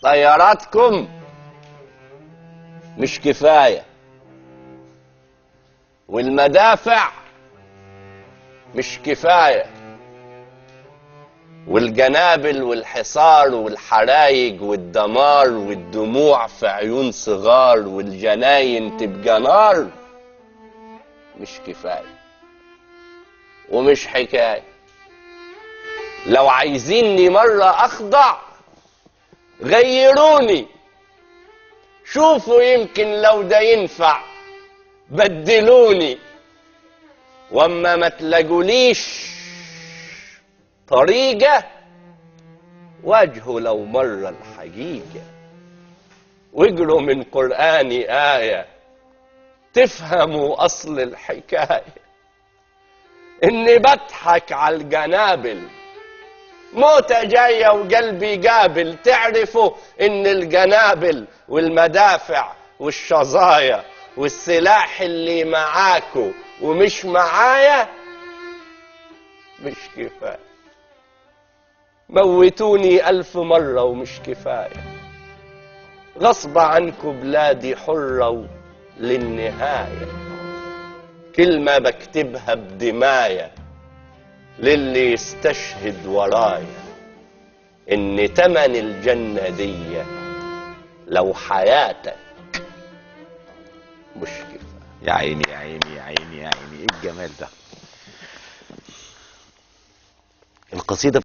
طياراتكم مش كفاية، والمدافع مش كفاية، والجنابل والحصار والحرايق والدمار والدموع في عيون صغار والجناين تبقى نار مش كفاية ومش حكاية. لو عايزيني مرة أخضع غيروني، شوفوا يمكن لو ده ينفع بدلوني، واما ما تلاقوليش طريقة واجهوا لو مرة الحقيقة، واقروا من قرآني آية تفهموا أصل الحكاية. إني بضحك على الجنابل، موتة جاية وقلبي قابل، تعرفوا إن الجنابل والمدافع والشظايا والسلاح اللي معاكوا ومش معايا مش كفاية. موتوني 1000 مرة ومش كفاية، غصب عنكم بلادي حرة للنهاية. كلمة بكتبها بدماية للي يستشهد ورايا، إن تمن الجنة دي لو حياتك مش كفاية. يا عيني يا عيني يا عيني يا عيني، ايه الجمال ده! القصيدة